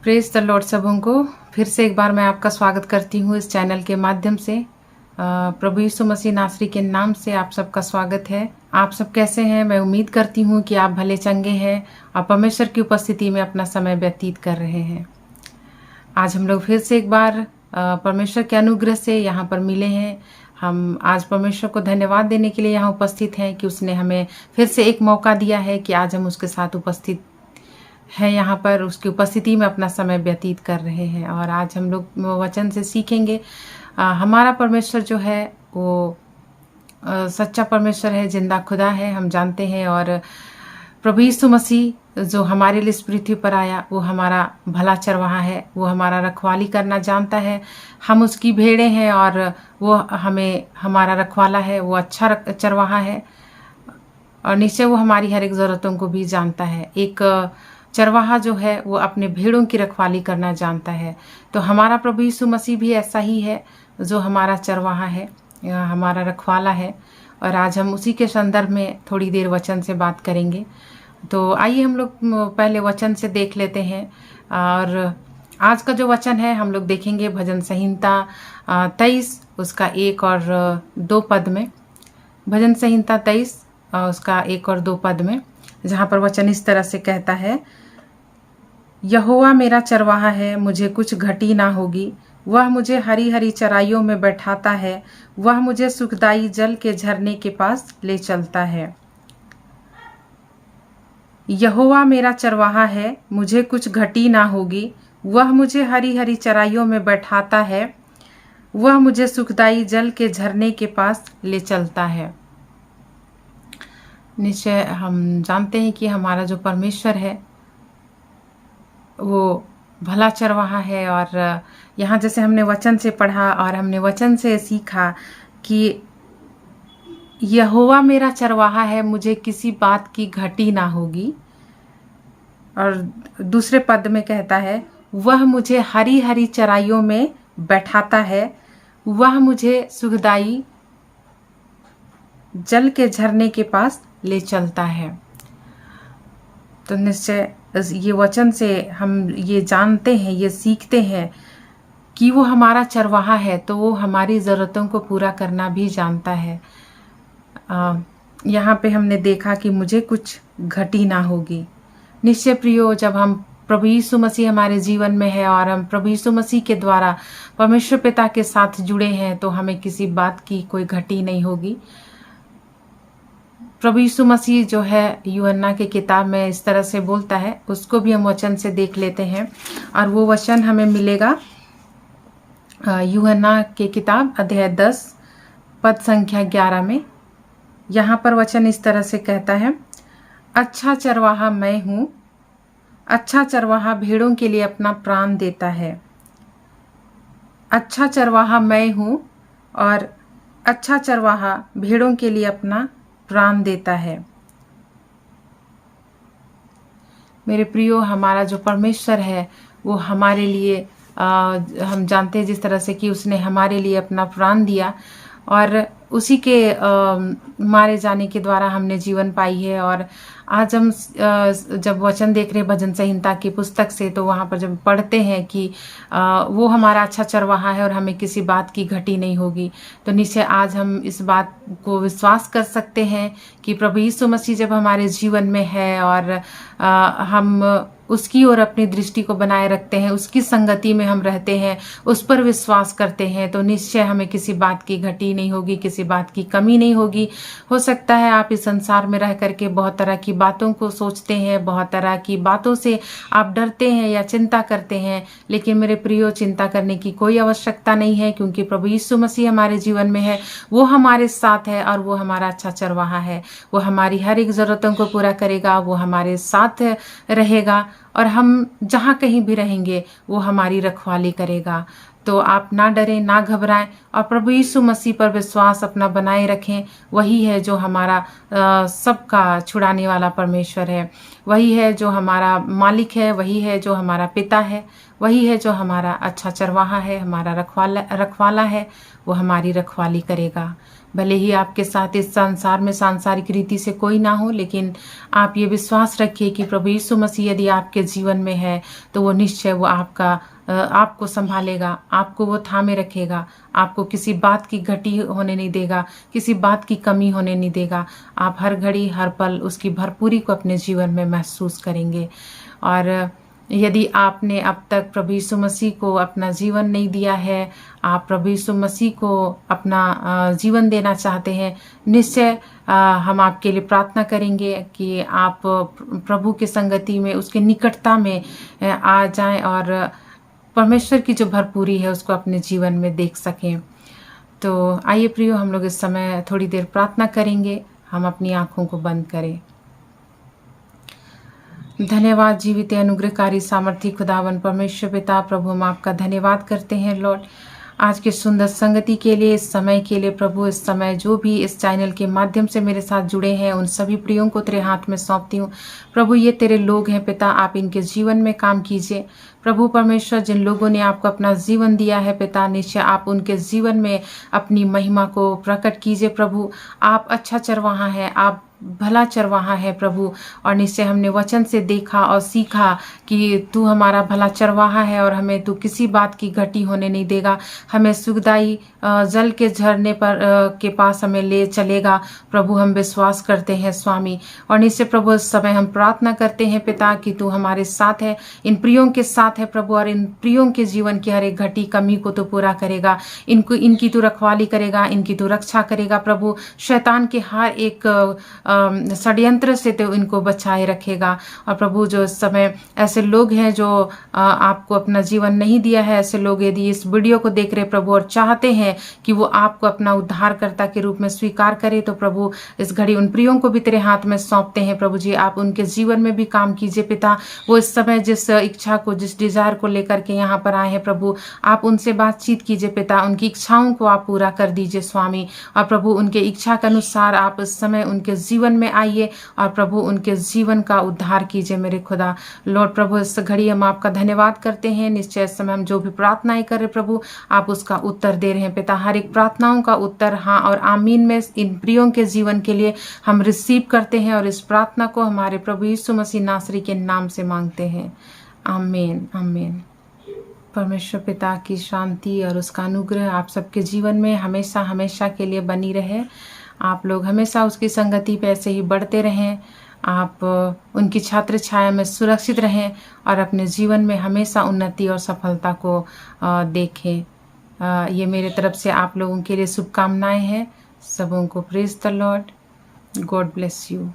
Praise the Lord सबों को फिर से एक बार मैं आपका स्वागत करती हूँ इस चैनल के माध्यम से। प्रभु यीशु मसीह नासरी के नाम से आप सबका स्वागत है। आप सब कैसे हैं? मैं उम्मीद करती हूँ कि आप भले चंगे हैं और परमेश्वर की उपस्थिति में अपना समय व्यतीत कर रहे हैं। आज हम लोग फिर से एक बार परमेश्वर के अनुग्रह से यहाँ पर मिले हैं। हम आज परमेश्वर को धन्यवाद देने के लिए यहाँ उपस्थित हैं कि उसने हमें फिर से एक मौका दिया है कि आज हम उसके साथ उपस्थित है, यहाँ पर उसकी उपस्थिति में अपना समय व्यतीत कर रहे हैं। और आज हम लोग वचन से सीखेंगे। हमारा परमेश्वर जो है वो सच्चा परमेश्वर है, जिंदा खुदा है, हम जानते हैं। और प्रभु यीशु मसीह जो हमारे लिए इस पृथ्वी पर आया वो हमारा भला चरवाहा है, वो हमारा रखवाली करना जानता है। हम उसकी भेड़ें हैं और वो हमें हमारा रखवाला है, वो अच्छा चरवाहा है और निश्चय वो हमारी हर एक ज़रूरतों को भी जानता है। एक चरवाहा जो है वो अपने भेड़ों की रखवाली करना जानता है। तो हमारा प्रभु यीशु मसीह भी ऐसा ही है, जो हमारा चरवाहा है, हमारा रखवाला है। और आज हम उसी के संदर्भ में थोड़ी देर वचन से बात करेंगे। तो आइए हम लोग पहले वचन से देख लेते हैं। और आज का जो वचन है हम लोग देखेंगे भजन संहिता 23 उसका 1 और 2 पद में। भजन संहिता 23 उसका 1 और 2 पद में, जहाँ पर वचन इस तरह से कहता है, यहोवा मेरा चरवाहा है, मुझे कुछ घटी ना होगी। वह मुझे हरी हरी चराइयों में बैठाता है, वह मुझे सुखदाई जल के झरने के पास ले चलता है। यहोवा मेरा चरवाहा है, मुझे कुछ घटी ना होगी। वह मुझे हरी हरी चराइयों में बैठाता है, वह मुझे सुखदाई जल के झरने के पास ले चलता है। निश्चय हम जानते हैं कि हमारा जो परमेश्वर है वो भला चरवाहा है। और यहाँ जैसे हमने वचन से पढ़ा और हमने वचन से सीखा कि यहोवा मेरा चरवाहा है, मुझे किसी बात की घटी ना होगी। और दूसरे पद में कहता है, वह मुझे हरी हरी चराइयों में बैठाता है, वह मुझे सुखदाई जल के झरने के पास ले चलता है। तो निश्चय ये वचन से हम ये जानते हैं, ये सीखते हैं कि वो हमारा चरवाहा है, तो वो हमारी ज़रूरतों को पूरा करना भी जानता है। यहाँ पे हमने देखा कि मुझे कुछ घटी ना होगी। निश्चय प्रियो, जब हम प्रभु यीशु मसीह हमारे जीवन में है और हम प्रभु यीशु मसीह के द्वारा परमेश्वर पिता के साथ जुड़े हैं, तो हमें किसी बात की कोई घटी नहीं होगी। प्रभु यीशु मसीह जो है यूहन्ना के किताब में इस तरह से बोलता है, उसको भी हम वचन से देख लेते हैं। और वो वचन हमें मिलेगा यूहन्ना के किताब अध्याय 10 पद संख्या 11 में। यहाँ पर वचन इस तरह से कहता है, अच्छा चरवाहा मैं हूँ, अच्छा चरवाहा भेड़ों के लिए अपना प्राण देता है। अच्छा चरवाहा मैं हूँ और अच्छा चरवाहा भेड़ों के लिए अपना प्राण देता है। मेरे प्रियो, हमारा जो परमेश्वर है वो हमारे लिए हम जानते हैं जिस तरह से कि उसने हमारे लिए अपना प्राण दिया और उसी के मारे जाने के द्वारा हमने जीवन पाई है। और आज हम जब वचन देख रहे भजन संहिता की पुस्तक से, तो वहाँ पर जब पढ़ते हैं कि वो हमारा अच्छा चरवाहा है और हमें किसी बात की घटी नहीं होगी, तो निश्चय आज हम इस बात को विश्वास कर सकते हैं कि प्रभु यीशु मसीह जब हमारे जीवन में है और हम उसकी ओर अपनी दृष्टि को बनाए रखते हैं, उसकी संगति में हम रहते हैं, उस पर विश्वास करते हैं, तो निश्चय हमें किसी बात की घटी नहीं होगी, किसी बात की कमी नहीं होगी। हो सकता है आप इस संसार में रह करके बहुत तरह की बातों को सोचते हैं, बहुत तरह की बातों से आप डरते हैं या चिंता करते हैं, लेकिन मेरे प्रियो, चिंता करने की कोई आवश्यकता नहीं है, क्योंकि प्रभु यीशु मसीह हमारे जीवन में है, वो हमारे साथ है और वो हमारा अच्छा चरवाहा है। वो हमारी हर एक ज़रूरतों को पूरा करेगा, वो हमारे साथ रहेगा और हम जहाँ कहीं भी रहेंगे वो हमारी रखवाली करेगा। तो आप ना डरें, ना घबराएं और प्रभु यीशु मसीह पर विश्वास अपना बनाए रखें। वही है जो हमारा सबका छुड़ाने वाला परमेश्वर है, वही है जो हमारा मालिक है, वही है जो हमारा पिता है, वही है जो हमारा अच्छा चरवाहा है, हमारा रखवाला है। वो हमारी रखवाली करेगा। भले ही आपके साथ इस संसार में सांसारिक रीति से कोई ना हो, लेकिन आप ये विश्वास रखिए कि प्रभु यीशु मसीह यदि आपके जीवन में है तो वो निश्चय वो आपको संभालेगा, आपको वो थामे रखेगा, आपको किसी बात की घटी होने नहीं देगा, किसी बात की कमी होने नहीं देगा। आप हर घड़ी हर पल उसकी भरपूरी को अपने जीवन में महसूस करेंगे। और यदि आपने अब तक प्रभु यीशु मसीह को अपना जीवन नहीं दिया है, आप प्रभु यीशु मसीह को अपना जीवन देना चाहते हैं, निश्चय हम आपके लिए प्रार्थना करेंगे कि आप प्रभु की संगति में, उसके निकटता में आ जाएं और परमेश्वर की जो भरपूरी है उसको अपने जीवन में देख सकें। तो आइए प्रियो, हम लोग इस समय थोड़ी देर प्रार्थना करेंगे। हम अपनी आंखों को बंद करें। धन्यवाद जीवित अनुग्रहकारी सामर्थी खुदावन परमेश्वर पिता, प्रभु हम आपका धन्यवाद करते हैं लॉर्ड, आज के सुंदर संगति के लिए, इस समय के लिए। प्रभु इस समय जो भी इस चैनल के माध्यम से मेरे साथ जुड़े हैं, उन सभी प्रियों को तेरे हाथ में सौंपती हूँ। प्रभु ये तेरे लोग हैं पिता, आप इनके जीवन में काम कीजिए। प्रभु परमेश्वर, जिन लोगों ने आपको अपना जीवन दिया है पिता, निश्चय आप उनके जीवन में अपनी महिमा को प्रकट कीजिए। प्रभु आप अच्छा चरवाहा है, आप भला चरवाहा है प्रभु, और निश्चय हमने वचन से देखा और सीखा कि तू हमारा भला चरवाहा है और हमें तू किसी बात की घटी होने नहीं देगा। हमें सुखदाई जल के झरने पर के पास हमें ले चलेगा। प्रभु हम विश्वास करते हैं स्वामी, और निश्चय प्रभु इस समय हम प्रार्थना करते हैं पिता कि तू हमारे साथ है, इन प्रियों के साथ है प्रभु, और इन प्रियों के जीवन की हर एक घटी कमी को तो पूरा करेगा। इनकी तू रखवाली करेगा, इनकी तू रक्षा करेगा प्रभु। शैतान के हर एक षड्यंत्र से तो इनको बचाए रखेगा। और प्रभु जो इस समय ऐसे लोग हैं जो आपको अपना जीवन नहीं दिया है, ऐसे लोग यदि इस वीडियो को देख रहे प्रभु और चाहते हैं कि वो आपको अपना उद्धारकर्ता के रूप में स्वीकार करे, तो प्रभु इस घड़ी उन प्रियों को भी तेरे हाथ में सौंपते हैं। प्रभु जी आप उनके जीवन में भी काम कीजिए पिता। वो इस समय जिस इच्छा को, जिस डिजायर को लेकर के यहाँ पर आए हैं प्रभु, आप उनसे बातचीत कीजिए पिता, उनकी इच्छाओं को आप पूरा कर दीजिए स्वामी। और प्रभु उनके इच्छा के अनुसार आप इस समय उनके जीवन में आइए और प्रभु उनके जीवन का उद्धार कीजिए मेरे खुदा। लॉर्ड प्रभु इस घड़ी हम आपका धन्यवाद करते हैं। निश्चय इस समय हम जो भी प्रार्थनाएं कर रहे प्रभु, आप उसका उत्तर दे रहे हैं पिता। हर एक प्रार्थनाओं का उत्तर हाँ और आमीन में इन प्रियों के जीवन के लिए हम रिसीव करते हैं, और इस प्रार्थना को हमारे प्रभु यीशु मसीह नासरी के नाम से मांगते हैं। आमीन आमीन। परमेश्वर पिता की शांति और उसका अनुग्रह आप सबके जीवन में हमेशा हमेशा के लिए बनी रहे। आप लोग हमेशा उसकी संगति पे ऐसे ही बढ़ते रहें, आप उनकी छात्र छाया में सुरक्षित रहें और अपने जीवन में हमेशा उन्नति और सफलता को देखें। ये मेरे तरफ से आप लोगों के लिए शुभकामनाएं हैं। सबों को praise the Lord. God bless you.